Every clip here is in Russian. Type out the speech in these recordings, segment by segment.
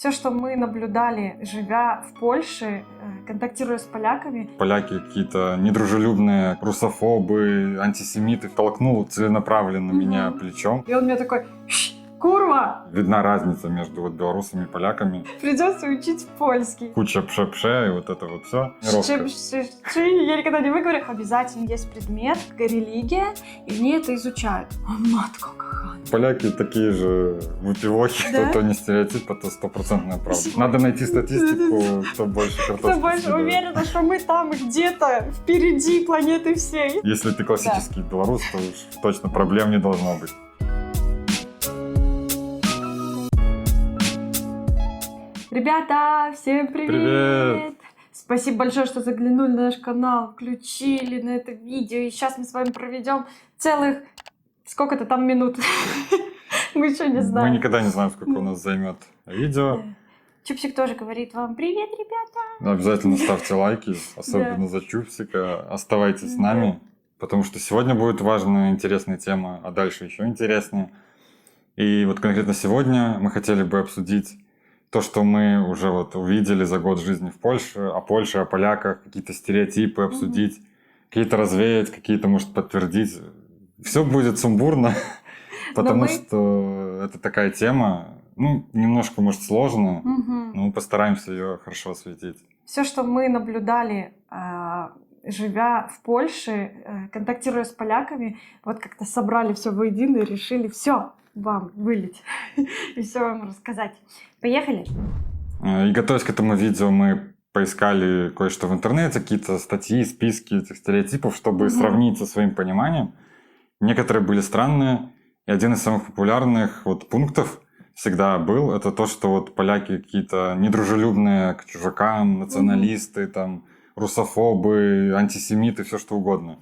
Все, что мы наблюдали, живя в Польше, контактируя с поляками. Поляки какие-то недружелюбные, русофобы, антисемиты. Толкнул целенаправленно меня плечом. И он мне такой: курва! Видна разница между вот белорусами и поляками. Придется учить польский. Куча пше-пше и вот это вот все. Я никогда не выговорю. Обязательно есть предмет, религия, и они это изучают. Матка какая. Поляки такие же выпивохи, Да? то не стереотип, это стопроцентная правда. Надо найти статистику, кто больше картошки Кто больше съедает. уверена, что мы там где-то впереди планеты всей. Если ты классический белорус, то уж точно проблем не должно быть. Ребята, всем привет! Привет! Спасибо большое, что заглянули на наш канал, включили на это видео. И сейчас мы с вами проведем целых... Сколько-то там минут. Мы еще не знаем. Мы никогда не знаем, сколько у нас займет видео. Чупсик тоже говорит вам: привет, ребята! Обязательно ставьте лайки, особенно за Чупсика. Оставайтесь с нами, потому что сегодня будет важная, интересная тема, а дальше еще интереснее. И вот конкретно сегодня мы хотели бы обсудить то, что мы уже вот увидели за год жизни в Польше, о поляках, какие-то стереотипы обсудить, какие-то развеять, какие-то, может, подтвердить. Все будет сумбурно, потому что это такая тема, немножко, может, сложная, но мы постараемся ее хорошо осветить. Все, что мы наблюдали, живя в Польше, контактируя с поляками, вот как-то собрали все воедино и решили все вам вылить и все вам рассказать. Поехали! И готовясь к этому видео, мы поискали кое-что в интернете, какие-то статьи, списки этих стереотипов, чтобы сравнить со своим пониманием. Некоторые были странные, и один из самых популярных пунктов всегда был, это то, что вот поляки какие-то недружелюбные к чужакам, националисты, там, русофобы, антисемиты, все что угодно.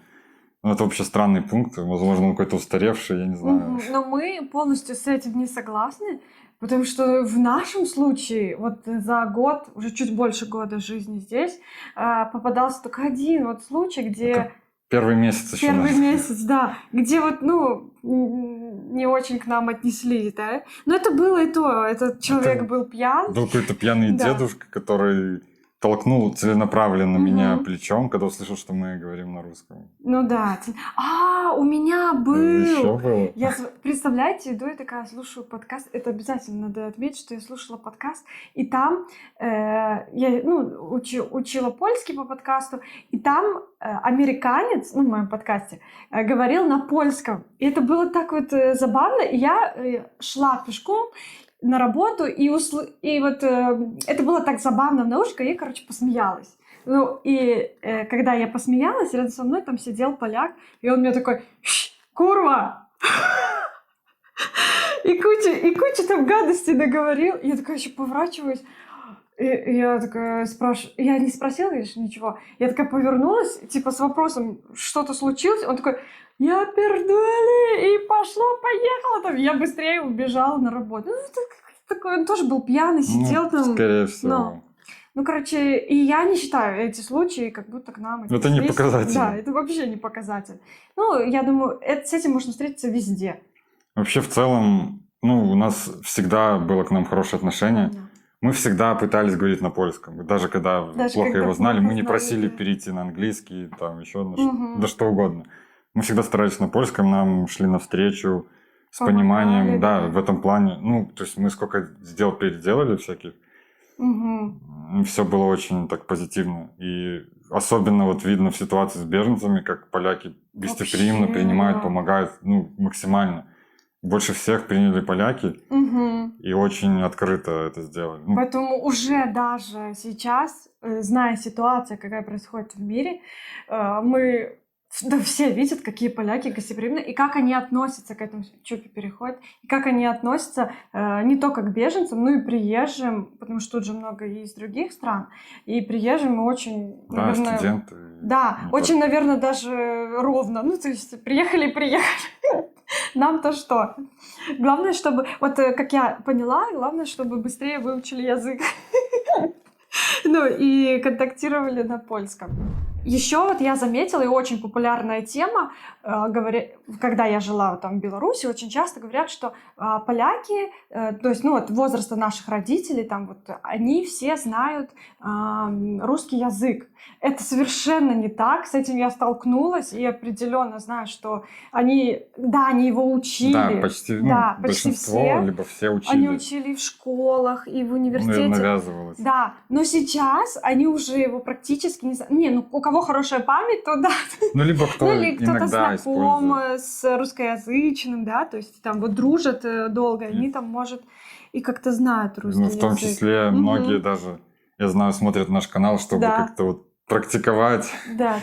Это вообще странный пункт, возможно, он какой-то устаревший, я не знаю. Но мы полностью с этим не согласны, потому что в нашем случае вот за год, уже чуть больше года жизни здесь, попадался только один случай, где... Это первый месяц еще. Первый месяц, да, где не очень к нам отнеслись, да. Но это было и то, этот человек был пьян. Был какой-то пьяный дедушка, который толкнул целенаправленно меня плечом, когда услышал, что мы говорим на русском. Ну да. У меня был. Еще было. Представляете, иду я такая, слушаю подкаст. Это обязательно надо отметить, что я слушала подкаст. И там я учила польский по подкасту. И там американец, в моем подкасте, говорил на польском. И это было так забавно. И я шла пешком на работу, и это было так забавно в наушниках, я, посмеялась. Когда я посмеялась, рядом со мной там сидел поляк, и он мне такой: курва! И куча там гадостей наговорил. И я такая еще поворачиваюсь, и я такая спрашиваю, я не спросила, конечно, ничего. Я такая повернулась, с вопросом: что-то случилось? Он такой: я пердули, и пошло-поехало там. Я быстрее убежала на работу. Он тоже был пьяный, сидел там. Скорее всего. И я не считаю эти случаи, как будто к нам... Это не показатель. Да, это вообще не показатель. Я думаю, с этим можно встретиться везде. Вообще, в целом, у нас всегда было к нам хорошее отношение. Да. Мы всегда пытались говорить на польском. Даже когда плохо его знали, мы не просили перейти на английский, там еще на что угодно. Мы всегда старались на польском, нам шли навстречу с пониманием, в этом плане. То есть мы сколько переделали всяких, все было очень так позитивно. И особенно видно в ситуации с беженцами, как поляки гостеприимно принимают, помогают, максимально. Больше всех приняли поляки и очень открыто это сделали. Поэтому уже даже сейчас, зная ситуацию, какая происходит в мире, все видят, какие поляки гостеприимные, и как они относятся к этому, Чупи переходит, и как они относятся не только к беженцам, но и приезжим, потому что тут же много и из других стран, и приезжим очень, наверное... студенты. Да, очень, наверное, даже ровно, то есть приехали. Нам-то что? Главное, чтобы, как я поняла, главное, чтобы быстрее выучили язык. И контактировали на польском. Еще вот я заметила, и очень популярная тема, когда я жила там в Беларуси, очень часто говорят, что поляки, то есть, ну, вот возраста наших родителей, там вот, они все знают русский язык. Это совершенно не так, с этим я столкнулась, и определенно знаю, что они его учили. Да, почти, почти большинство, все. либо все учили. Они учили и в школах, и в университете. Ну, навязывалось. Да, но сейчас они уже его практически не знают. Не, ну у кого хорошая память, то да. Ну, либо кто или кто-то иногда знаком использует. с русскоязычным, да, то есть там вот дружат долго, они там, может, и как-то знают русский язык. Ну, в том числе многие даже, я знаю, смотрят наш канал, чтобы как-то вот практиковать. Да.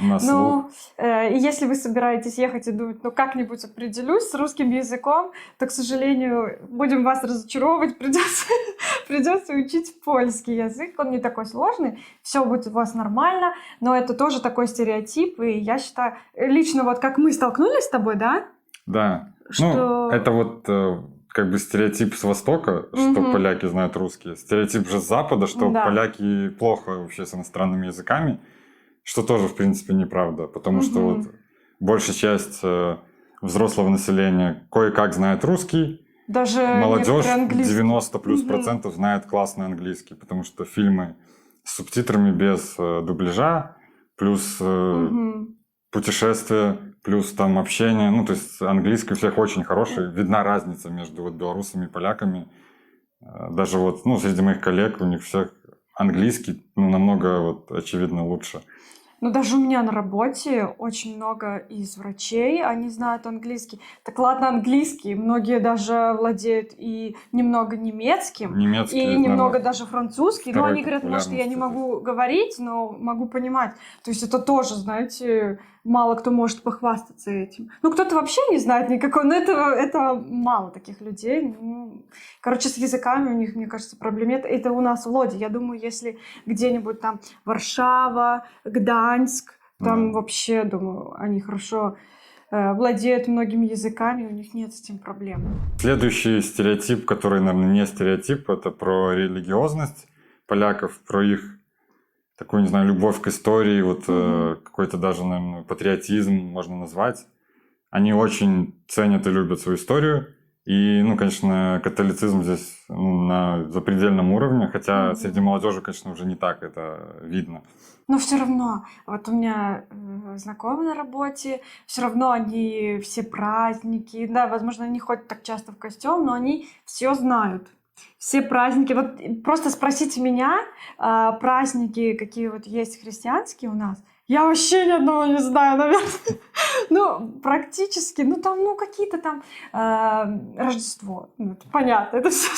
На слух. Если вы собираетесь ехать и думать, ну как-нибудь определюсь с русским языком, то, к сожалению, будем вас разочаровывать, придется учить польский язык. Он не такой сложный, все будет у вас нормально, но это тоже такой стереотип, и я считаю, лично вот как мы столкнулись с тобой, да? Да. Что... Ну, это вот как бы стереотип с Востока, что поляки знают русский. Стереотип же с Запада, что поляки плохо вообще с иностранными языками, что тоже, в принципе, неправда. Потому что вот большая часть взрослого населения кое-как знает русский. Даже молодежь 90+ % знает классный английский, потому что фильмы с субтитрами без дубляжа, плюс путешествия, плюс там общение. Ну, то есть английский у всех очень хороший. Видна разница между вот белорусами и поляками. Даже вот, ну, среди моих коллег у них всех английский, ну, намного вот очевидно лучше. Ну, даже у меня на работе очень много из врачей, они знают английский. Так ладно, английский, многие даже владеют и немного немецким, и немного даже французский. Но они говорят, может, я не могу говорить, но могу понимать. То есть это тоже, знаете, мало кто может похвастаться этим. Ну, кто-то вообще не знает никакого, но это мало таких людей. Короче, с языками у них, мне кажется, проблем нет. Это у нас в Лоде. Я думаю, если где-нибудь там Варшава, Гданьск, там вообще, думаю, они хорошо владеют многими языками, у них нет с этим проблем. Следующий стереотип, который, наверное, не стереотип, это про религиозность поляков, про их такую, не знаю, любовь к истории, вот какой-то даже, наверное, патриотизм можно назвать. Они очень ценят и любят свою историю. И, ну, конечно, католицизм здесь на запредельном уровне, хотя среди молодежи, конечно, уже не так это видно. Но все равно, вот у меня знакомые на работе, все равно они все праздники, да, возможно, они не ходят так часто в костел, но они все знают. Все праздники. Вот просто спросите меня, праздники, какие вот есть христианские у нас, я вообще ни одного не знаю, наверное. Ну, практически, ну там, ну какие-то там Рождество, ну, понятно, это все.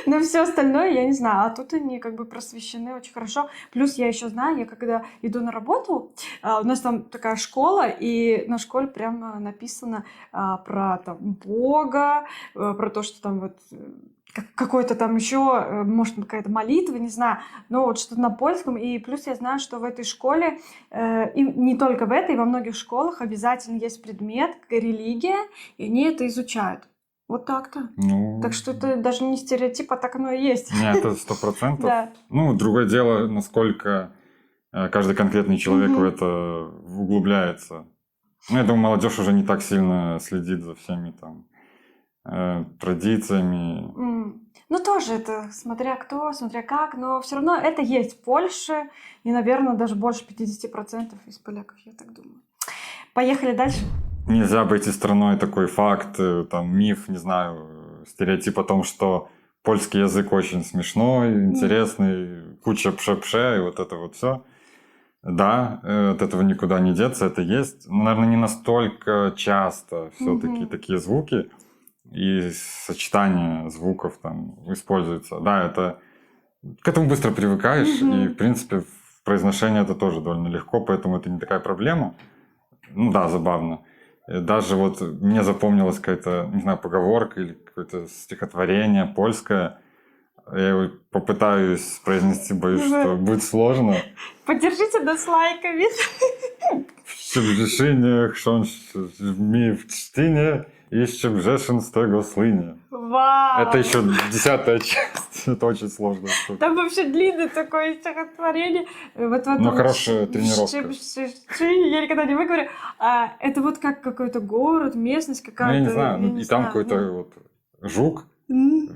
Но все остальное я не знаю. А тут они как бы просвещены очень хорошо. Плюс я еще знаю, я когда иду на работу, у нас там такая школа, и на школе прямо написано про там Бога, про то, что там вот какой-то там еще, может, какая-то молитва, не знаю, но вот что-то на польском. И плюс я знаю, что в этой школе, и не только в этой, во многих школах обязательно есть предмет религия, и они это изучают. Вот так-то. Ну, так что это даже не стереотип, а так оно и есть. Нет, это 100%. Да. Ну, другое дело, насколько каждый конкретный человек в это углубляется. Ну, я думаю, молодежь уже не так сильно следит за всеми там традициями. Ну, тоже это смотря кто, смотря как, но все равно это есть в Польше, и, наверное, даже больше 50% из поляков, я так думаю. Поехали дальше. Нельзя обойти стороной такой факт, там, миф, не знаю, стереотип о том, что польский язык очень смешной, интересный, куча пше-пше, и вот это вот все. Да, от этого никуда не деться, это есть. Но, наверное, не настолько часто все-таки такие звуки и сочетание звуков там используются. Да, это к этому быстро привыкаешь, и, в принципе, в произношении это тоже довольно легко, поэтому это не такая проблема. Ну да, забавно. Даже вот мне запомнилась какая-то, не знаю, поговорка или какое-то стихотворение польское. Я его попытаюсь произнести, боюсь, что будет сложно. Поддержите нас лайками. В решениях, что ми в чтине, Еще бжешен з того слыни. Вау! Это еще 10-я часть. Это очень сложно. Там вообще длинное такое стихотворение. Вот, Ну, хорошая тренировка. Я никогда не выговорю. Это вот как какой-то город, местность какая-то. Ну, я не знаю. И там какой-то вот жук,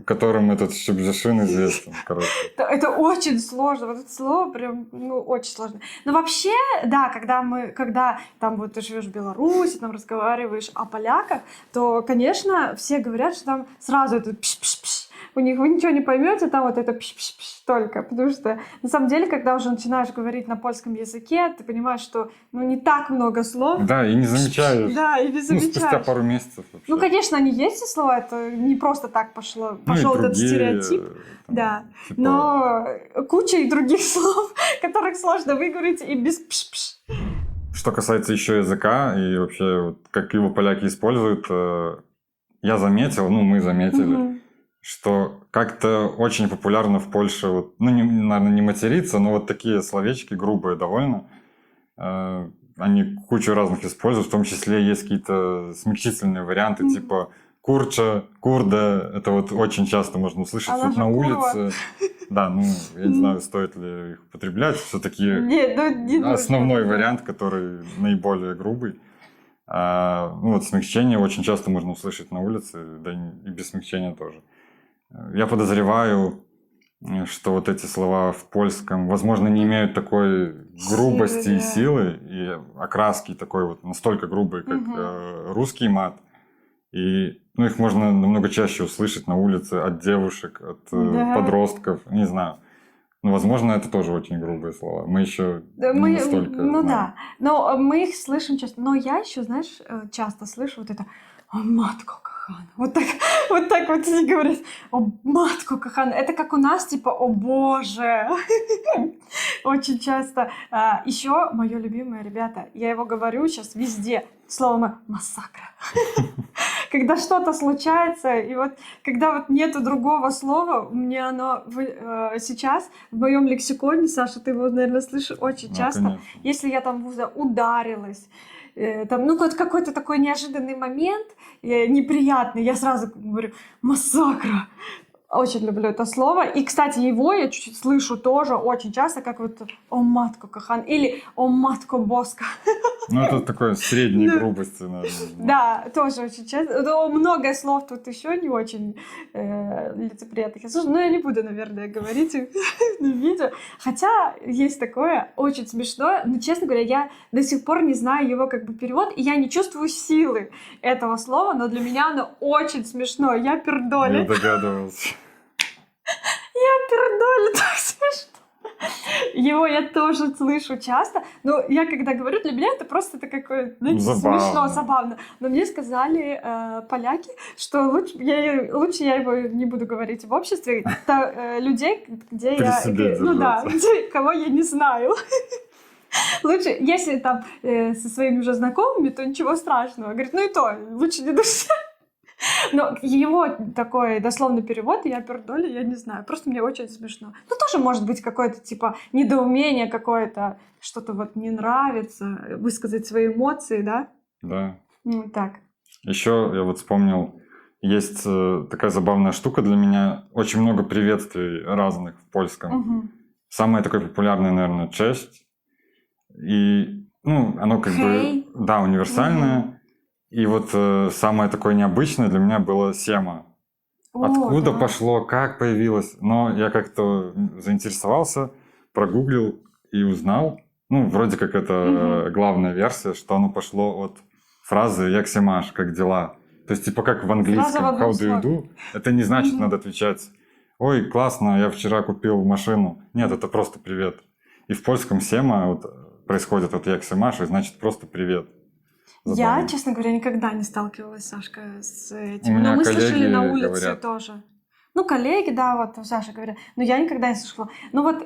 которым этот Шибжишин известен, короче. Это очень сложно. Вот это слово прям, очень сложно. Но вообще, да, когда там вот ты живешь в Беларуси, там разговариваешь о поляках, то, конечно, все говорят, что там сразу это пш-пш-пш. У них вы ничего не поймете, там вот это пш-пш-пш только. Потому что, на самом деле, когда уже начинаешь говорить на польском языке, ты понимаешь, что не так много слов. Да, и не замечаешь. Да, и не замечаешь. Спустя пару месяцев вообще. Ну, конечно, они есть, эти слова, это не просто так пошел этот стереотип. Там, да, типа... но куча и других слов, которых сложно выговорить и без пш-пш. Что касается еще языка и вообще, вот, как его поляки используют, я заметил, мы заметили, что как-то очень популярно в Польше, вот, наверное, не материться, но вот такие словечки грубые довольно, они кучу разных используют, в том числе есть какие-то смягчительные варианты, типа курча, курда, это вот очень часто можно услышать вот на улице. Да, я не знаю, стоит ли их употреблять, все-таки основной вариант, который наиболее грубый. Вот смягчение очень часто можно услышать на улице, да и без смягчения тоже. Я подозреваю, что вот эти слова в польском, возможно, не имеют такой грубости и силы, и окраски такой вот настолько грубой, как русский мат. И их можно намного чаще услышать на улице от девушек, от подростков, не знаю. Возможно, это тоже очень грубые слова. Мы еще не настолько да, но мы их слышим часто. Но я еще, знаешь, часто слышу вот это «О, матко кохана». Вот так вот они говорят «О, матко кохана». Это как у нас, типа «О, боже». Очень часто. Еще мое любимое, ребята, я его говорю сейчас везде. Слово «массакра». Когда что-то случается, и вот когда вот нету другого слова, у меня оно сейчас в моем лексиконе, Саша, ты его, наверное, слышишь очень часто. Конечно. Если я там ударилась, там, вот какой-то такой неожиданный момент, неприятный, я сразу говорю «массакра». Очень люблю это слово. И, кстати, его я чуть-чуть слышу тоже очень часто, как вот «О, матко кохан» или «О, матко боска». Это такое средней грубости, наверное. Да, тоже очень часто. Много слов тут еще не очень лицеприятных. Слушай, я не буду, наверное, говорить в видео. Хотя есть такое, очень смешное. Но, честно говоря, я до сих пор не знаю его перевод, и я не чувствую силы этого слова, но для меня оно очень смешно. Я пердолю. Я догадывался. Я пердолю, так смешно. Его я тоже слышу часто, но я когда говорю, для меня это просто какое-то смешно, забавно. Но мне сказали поляки, что лучше я его не буду говорить в обществе людей, где кого я не знаю. Лучше, если там со своими уже знакомыми, то ничего страшного. Говорит, и то, лучше не душа. Но его такой дословный перевод, я пердолю, я не знаю, просто мне очень смешно. Тоже может быть какое-то типа недоумение какое-то, что-то вот не нравится, высказать свои эмоции, да? Да. Так. Еще я вот вспомнил, есть такая забавная штука для меня, очень много приветствий разных в польском. Самое такое популярное, наверное, «честь». И, оно бы, да, универсальное. И вот самое такое необычное для меня было «сема». Откуда пошло, как появилось. Но я как-то заинтересовался, прогуглил и узнал, вроде как это главная версия, что оно пошло от фразы «як семаш», как дела. То есть типа как в английском «how do you do». Это не значит, надо отвечать «ой, классно, я вчера купил машину». Нет, это просто «привет». И в польском «сема» происходит от «як семаш», и значит просто «привет». Забавно. Я, честно говоря, никогда не сталкивалась, Сашка, с этим. Но мы слышали на улице говорят. Тоже. Коллеги, да, вот Саша говорят. Но я никогда не слышала.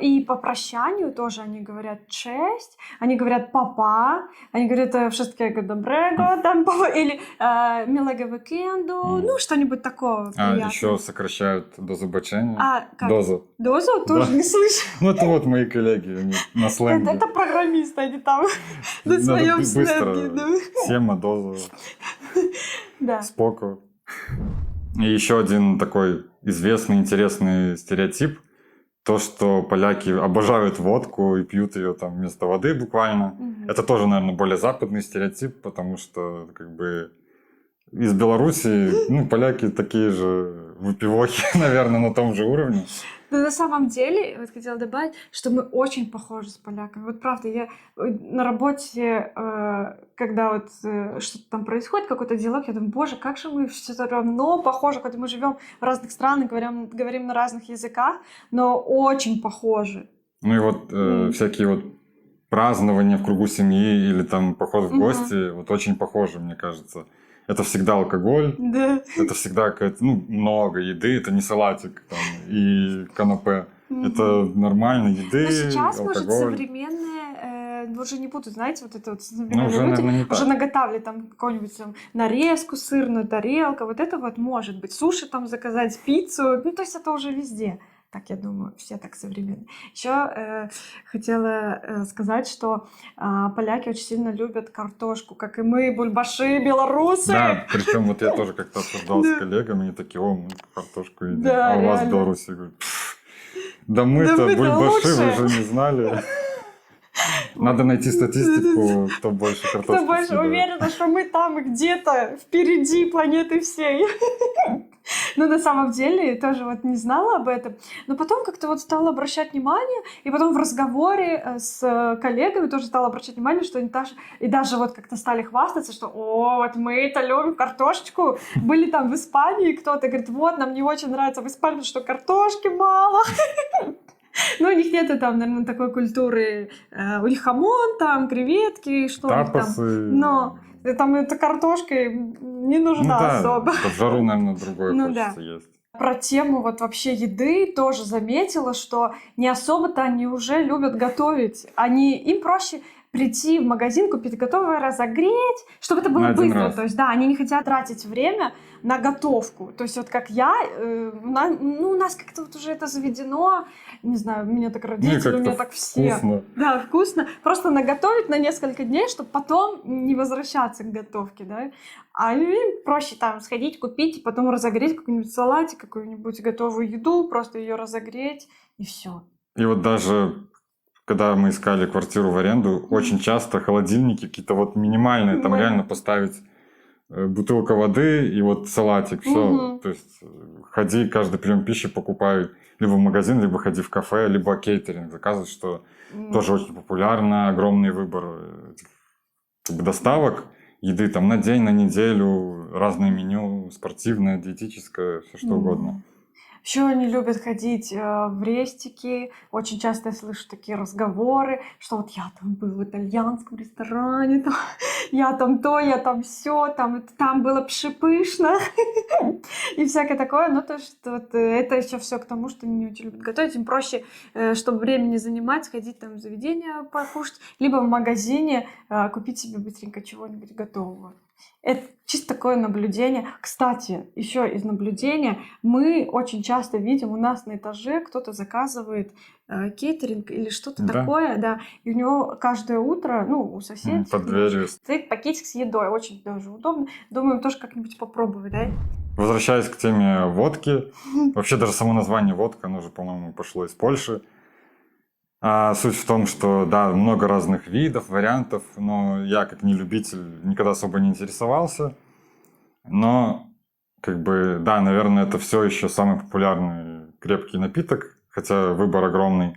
И по прощанию тоже они говорят «честь», они говорят «папа», они говорят «wszystkiego dobrego», там, или «милого викенду», что-нибудь такого приятного. Еще сокращают до зубочения. Дозу. Дозу? Тоже не слышу. Это вот мои коллеги, они на сленге. Это программисты, они там на своем сленге. Сема, дозу. Да. Споко. И еще один такой известный, интересный стереотип. То, что поляки обожают водку и пьют ее там вместо воды буквально. Это тоже, наверное, более западный стереотип, потому что как бы из Беларуси, поляки такие же выпивохи, наверное, на том же уровне. Но на самом деле, вот хотела добавить, что мы очень похожи с поляками. Вот правда, я на работе, когда вот что-то там происходит, какой-то диалог, я думаю, боже, как же мы все равно похожи, хотя мы живем в разных странах, говорим на разных языках, но очень похожи. Ну и вот всякие вот празднования в кругу семьи или там поход в гости, вот очень похожи, мне кажется. Это всегда алкоголь, Да. это всегда какая-то, много еды, это не салатик там, и канапе. Это нормально, еды, но сейчас, алкоголь. может, современные уже не будут, знаете, вот это вот Ну, уже, люди наверное, не уже так. наготовили там какую-нибудь там нарезку сырную, тарелка, вот это вот может быть. Суши там заказать, пиццу, то есть это уже везде. Так, я думаю, все так современные. Еще хотела сказать, что поляки очень сильно любят картошку, как и мы, бульбаши, белорусы. Да, причем вот я тоже как-то обсуждал с коллегами, они такие, мы картошку едим, а у вас в Беларуси говорят, да мы-то бульбаши, вы же не знали. Надо найти статистику, кто больше картошки Кто больше съедает. уверена, что мы там где-то впереди планеты всей. Но на самом деле тоже вот не знала об этом. Но потом как-то вот стала обращать внимание, и потом в разговоре с коллегами тоже стала обращать внимание, что они даже вот как-то стали хвастаться, что вот мы-то любим картошечку. Были там в Испании, кто-то говорит, вот, нам не очень нравится в Испании, потому что картошки мало. Ну, у них нету там, наверное, такой культуры. У них хамон, там, креветки, что у них там. Тапосы. Но там эта картошка не нужна особо. Под жару, наверное, другое хочется есть. Про тему вот вообще еды тоже заметила, что не особо-то они уже любят готовить. Им проще прийти в магазин, купить готовое, разогреть, чтобы это было быстро. То есть, да, они не хотят тратить время на готовку. То есть, вот как я, у нас как-то вот уже это заведено, не знаю, у меня так родители, у меня так все. Вкусно. Да, вкусно. Просто наготовить на несколько дней, чтобы потом не возвращаться к готовке, да. А им проще там сходить, купить, и потом разогреть какой-нибудь салатик, какую-нибудь готовую еду, просто ее разогреть, и все. И вот даже когда мы искали квартиру в аренду, очень часто холодильники какие-то вот минимальные, там реально поставить бутылка воды и вот салатик, все. То есть ходи, каждый прием пищи покупай либо в магазин, либо ходи в кафе, либо кейтеринг заказывать, что тоже очень популярно, огромный выбор доставок еды там на день, на неделю, разное меню, спортивное, диетическое, все что угодно. Еще они любят ходить в рестики. Очень часто я слышу такие разговоры, что вот я там был в итальянском ресторане, я там то, я там все, там было пшипышно и всякое такое. Ну, то, что вот, это еще все к тому, что они не очень любят готовить. Им проще, чтобы время не занимать, сходить там в заведение покушать, либо в магазине купить себе быстренько чего-нибудь готового. Это чисто такое наблюдение. Кстати, еще из наблюдения мы очень часто видим у нас на этаже кто-то заказывает кейтеринг или что-то такое, да, и у него каждое утро, у соседей под дверью стоит пакетик с едой, очень даже удобно. Думаем тоже как-нибудь попробовать, да? Возвращаясь к теме водки, вообще даже само название водка, оно же, по-моему, пошло из Польши. А суть в том, что, да, много разных видов, вариантов, но я, как не любитель, никогда особо не интересовался. Но, да, наверное, это все еще самый популярный крепкий напиток, хотя выбор огромный.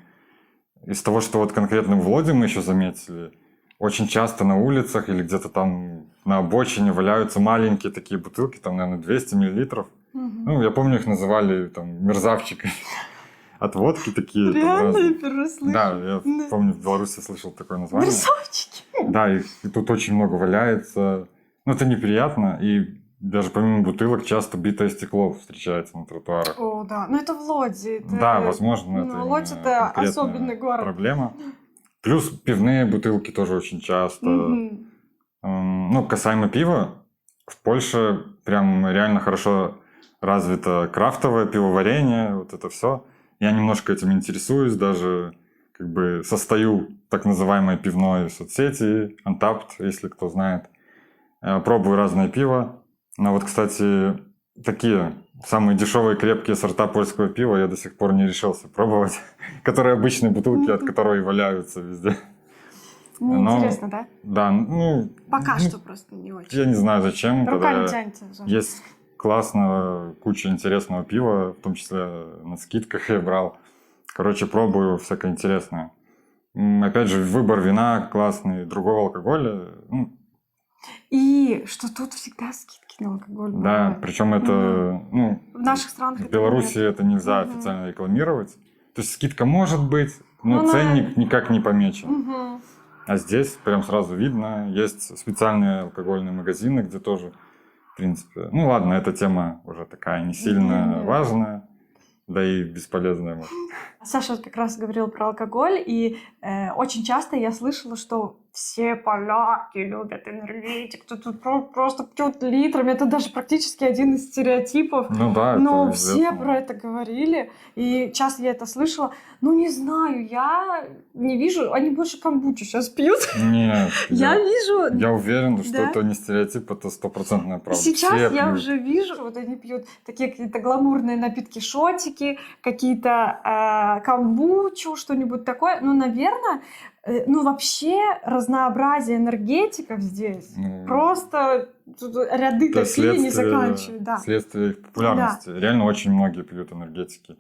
Из того, что вот конкретно в Лоди мы еще заметили, очень часто на улицах или где-то там на обочине валяются маленькие такие бутылки, там, наверное, 200 миллилитров. Я помню, их называли там мерзавчиками. От водки такие. Реально, я первый раз слышу. Да, я помню, в Беларуси слышал такое название. Мерзавчики. Да, их тут очень много валяется. Это неприятно. И даже помимо бутылок часто битое стекло встречается на тротуарах. О, да. Это в Лодзи. Да, возможно, это Лодзь — это особенный город. Проблема. Плюс пивные бутылки тоже очень часто. Касаемо пива, в Польше прям реально хорошо развито крафтовое пивоварение, вот это все. Я немножко этим интересуюсь, даже состою в так называемой пивной соцсети Untapped, если кто знает. Пробую разное пиво. Ну вот, кстати, такие самые дешевые крепкие сорта польского пива я до сих пор не решился пробовать, которые обычные бутылки, от которой валяются везде. Неинтересно, да? Да, ну... Пока что просто не очень. Я не знаю, зачем. Рука не тянется. Есть классно, куча интересного пива, в том числе на скидках я брал. Короче, пробую всякое интересное. Опять же, выбор вина классный, другого алкоголя. И что тут всегда скидки на алкоголь. Да, бывают. причем это... В наших странах в Беларуси это нельзя официально рекламировать. То есть скидка может быть, но ценник никак не помечен. А здесь прям сразу видно. Есть специальные алкогольные магазины, где тоже, в принципе... Ну ладно, эта тема уже такая не сильно важная, да и бесполезная, может. Саша вот как раз говорил про алкоголь, и очень часто я слышала, что все поляки любят энергетик, тут просто пьют литрами. Это даже практически один из стереотипов. Ну да, но все про это говорили, и часто я это слышала. Ну не знаю, я не вижу, они больше камбучу сейчас пьют. Нет, я вижу. Я уверен, что это не стереотип, это 100% правда. Сейчас я уже вижу, вот они пьют такие какие-то гламурные напитки, шотики, какие-то камбучу, что-нибудь такое. Ну, наверное, вообще разнообразие энергетиков здесь просто ряды такие не заканчивают. Да. Следствие их популярности. Да. Реально очень многие пьют энергетики.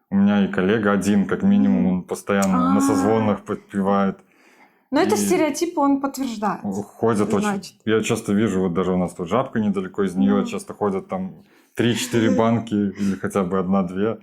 У меня и коллега один, как минимум, он постоянно на созвонах подпевает. Но это стереотип, он подтверждает. Ходят очень. Я часто вижу, вот даже у нас тут Жабка недалеко, из нее часто ходят там 3-4 банки или хотя бы 1-2.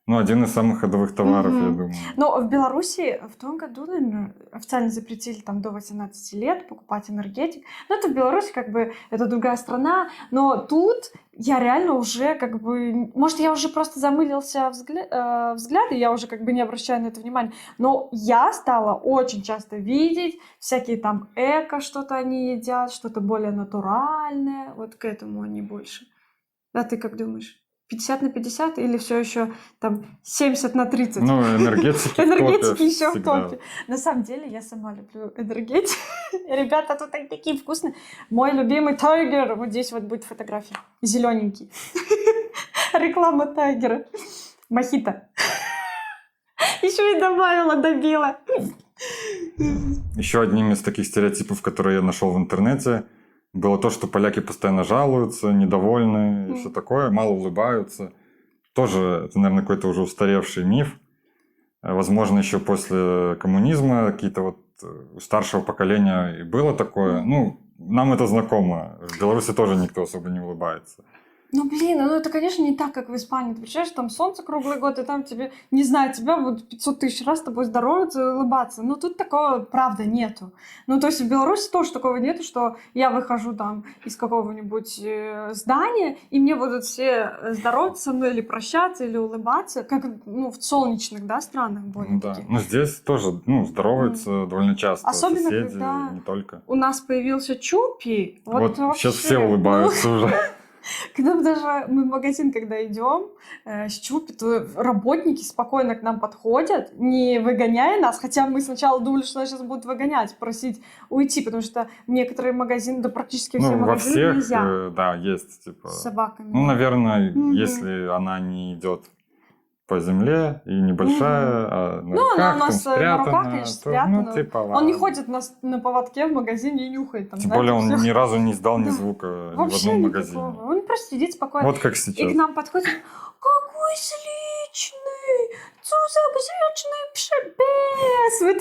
Ну, один из самых ходовых товаров, я думаю. Но в Беларуси в том году, наверное, официально запретили там до 18 лет покупать энергетик. Но это в Беларуси как бы, это другая страна. Но тут я реально уже как бы... Может, я уже просто замылился взгляды, я уже как бы не обращаю на это внимания. Но я стала очень часто видеть всякие там эко что-то они едят, что-то более натуральное. Вот к этому они больше. А ты как думаешь? 50/50 или все еще там 70/30? Ну, энергетики еще в топе. На самом деле, я сама люблю энергетики. Ребята, тут они такие вкусные. Мой любимый Тайгер. Вот здесь вот будет фотография. Зелененький. Реклама Тайгера. Мохито. Еще и добила. Еще одним из таких стереотипов, которые я нашел в интернете, было то, что поляки постоянно жалуются, недовольны и все такое, мало улыбаются. Тоже это, наверное, какой-то уже устаревший миф. Возможно, еще после коммунизма какие-то вот у старшего поколения и было такое. Ну, нам это знакомо. В Беларуси тоже никто особо не улыбается. Ну, блин, это, конечно, не так, как в Испании. Ты приезжаешь, там солнце круглый год, и там тебе, не знаю, тебя будут 500 тысяч раз с тобой здороваться и улыбаться. Но тут такого, правда, нету. Ну, то есть в Беларуси тоже такого нету, что я выхожу там из какого-нибудь здания, и мне будут все здороваться со мной или прощаться, или улыбаться, как, в солнечных, да, странах более таких. Ну, здесь тоже, здороваются довольно часто. Особенно, соседи, когда не только. У нас появился Чупи. Вот сейчас все улыбаются уже. Когда мы в магазин, когда идем с Чупи, то работники спокойно к нам подходят, не выгоняя нас, хотя мы сначала думали, что нас сейчас будут выгонять, просить уйти, потому что некоторые магазины, да практически все магазины нельзя. Да, есть типа с собаками. Ну, наверное, если она не идет по земле и небольшая, а на руках, она у нас спрятана, на руках, конечно, спрятана. Типа, он не ходит на поводке в магазине и нюхает. Там, Тем более он ни разу не издал ни звука ни в одном магазине. Никакого. Он просто сидит спокойно. Вот как сейчас. И к нам подходит: какой сличный, цузабзречный пшебес. Вот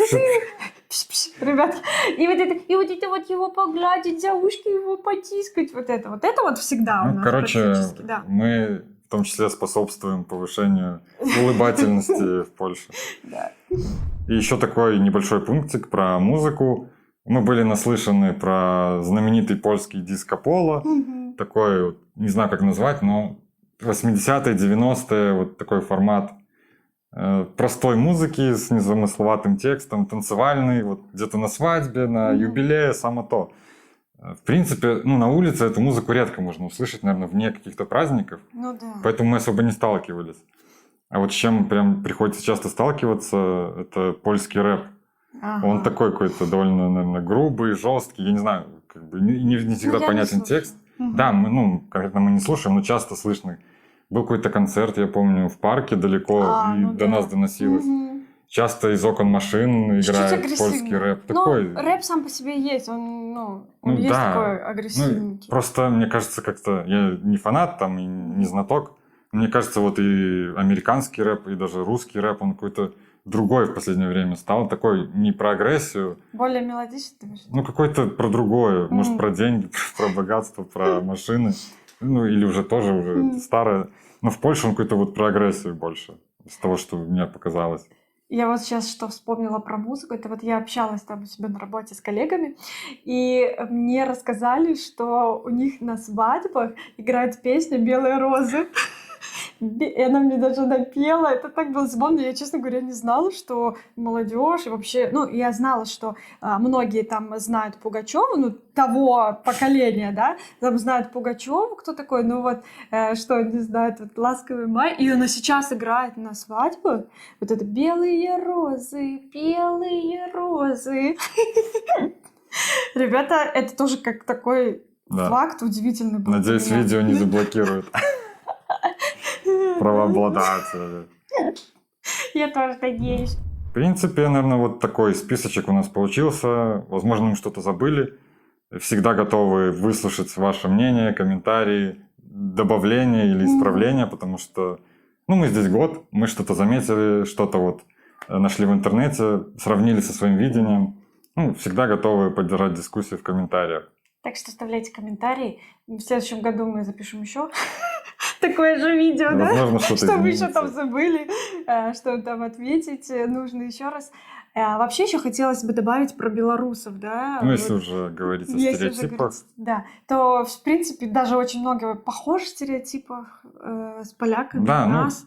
это, ребят, и вот это вот его погладить за ушки, его потискать, вот это вот всегда у нас практически. Да. Мы в том числе способствуем повышению улыбательности в Польше. Да. И еще такой небольшой пунктик про музыку. Мы были наслышаны про знаменитый польский диско-поло. Такой, не знаю, как назвать, но 80-е, 90-е, вот такой формат простой музыки с незамысловатым текстом, танцевальный, вот где-то на свадьбе, на юбилее, само то. В принципе, на улице эту музыку редко можно услышать, наверное, вне каких-то праздников. Ну да. Поэтому мы особо не сталкивались. А вот с чем прям приходится часто сталкиваться, это польский рэп. Ага. Он такой какой-то довольно, наверное, грубый, жесткий. Я не знаю, как бы не всегда понятен текст. Да, конкретно мы не слушаем, но часто слышно. Был какой-то концерт, я помню, в парке далеко, и до нас доносилось. Часто из окон машин играет польский рэп. Такой... рэп сам по себе есть, он есть такой агрессивный. Просто, мне кажется, как-то... Я не фанат там, и не знаток. Мне кажется, вот и американский рэп, и даже русский рэп, он какой-то другой в последнее время стал. Такой не про агрессию. Более мелодичный? Какой-то про другое. Может, про деньги, про богатство, про машины. Или уже тоже старое. Но в Польше он какой-то вот про агрессию больше. Из того, что мне показалось. Я вот сейчас что вспомнила про музыку, это вот я общалась там у себя на работе с коллегами, и мне рассказали, что у них на свадьбах играет песня «Белые розы». И она мне даже напела, это так было забавно. Я, честно говоря, не знала, что молодежь и вообще... я знала, что многие там знают Пугачёва, того поколения, да, там знают Пугачёва, кто такой, что они знают, «Ласковый май», и она сейчас играет на свадьбу, вот это «Белые розы, белые розы». Ребята, это тоже как такой факт удивительный был. Надеюсь, видео не заблокируют. Правообладатель. Я тоже надеюсь. В принципе, наверное, вот такой списочек у нас получился. Возможно, мы что-то забыли. Всегда готовы выслушать ваше мнение, комментарии, добавления или исправления, потому что мы здесь год, мы что-то заметили, что-то вот нашли в интернете, сравнили со своим видением. Всегда готовы поддержать дискуссию в комментариях. Так что оставляйте комментарии. В следующем году мы запишем еще такое же видео, возможно, да? Что вы еще там забыли, что там ответить нужно еще раз. Вообще еще хотелось бы добавить про белорусов, да? Если уже говорить о стереотипах. Да, то, в принципе, даже очень много похожих стереотипов с поляками у нас.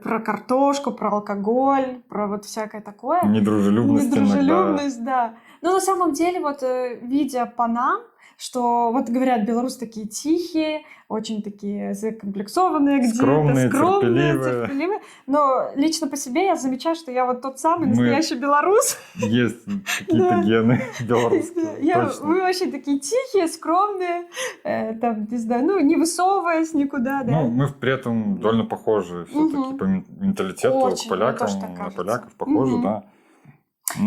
Про картошку, про алкоголь, про вот всякое такое. Недружелюбность да. Но на самом деле, видя по нам, что говорят, белорусы такие тихие, очень такие закомплексованные где-то, скромные, терпеливые. Но лично по себе я замечаю, что я тот самый настоящий белорус. Есть какие-то гены белорусские. Вы очень такие тихие, скромные, не знаю, не высовываясь никуда, да? Мы при этом довольно похожи все-таки по менталитету очень, к полякам, на поляков похожи, да.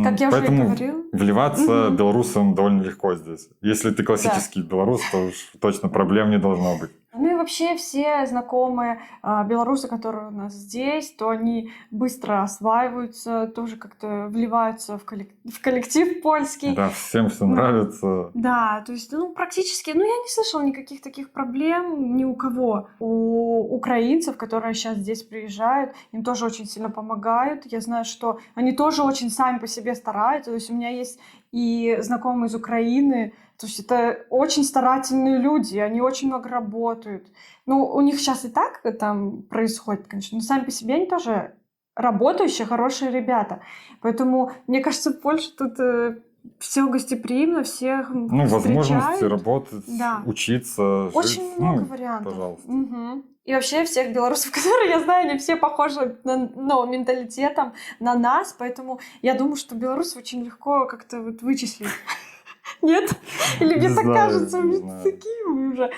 Как я Поэтому уже говорила. вливаться белорусам довольно легко здесь. Если ты классический белорус, то уж точно проблем не должно быть. И вообще все знакомые белорусы, которые у нас здесь, то они быстро осваиваются, тоже как-то вливаются в коллектив польский. Да, всем все нравится. Да, то есть, практически, я не слышала никаких таких проблем ни у кого. У украинцев, которые сейчас здесь приезжают, им тоже очень сильно помогают. Я знаю, что они тоже очень сами по себе стараются. То есть у меня есть и знакомые из Украины. То есть это очень старательные люди, они очень много работают. У них сейчас и так там происходит, конечно, но сами по себе они тоже работающие, хорошие ребята. Поэтому, мне кажется, в Польше тут все гостеприимно, всех возможности работать, учиться, жить. Очень много вариантов. Пожалуйста. И вообще всех белорусов, которые я знаю, они все похожи менталитетом на нас, поэтому я думаю, что белорусов очень легко как-то вычислить. Нет? Или мне так кажется, такие мы уже.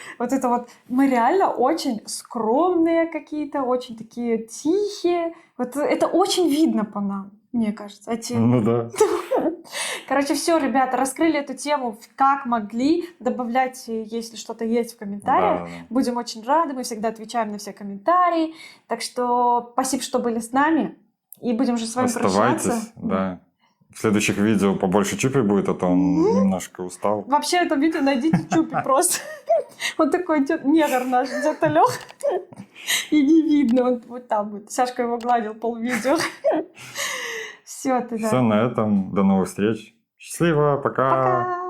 Мы реально очень скромные какие-то, очень такие тихие. Это очень видно по нам, мне кажется. Да. Короче, все, ребята, раскрыли эту тему как могли. Добавляйте, если что-то есть в комментариях. Да. Будем очень рады, мы всегда отвечаем на все комментарии. Так что спасибо, что были с нами. И будем уже с вами прощаться. Оставайтесь, да. В следующих видео побольше Чупи будет, а то он немножко устал. Вообще, это видео найдите Чупи просто. Вот такой негр наш, дядя Лёх. И не видно, он вот там будет. Сашка его гладил полвидео. Все, Все на этом. До новых встреч. Счастливо, пока. Пока.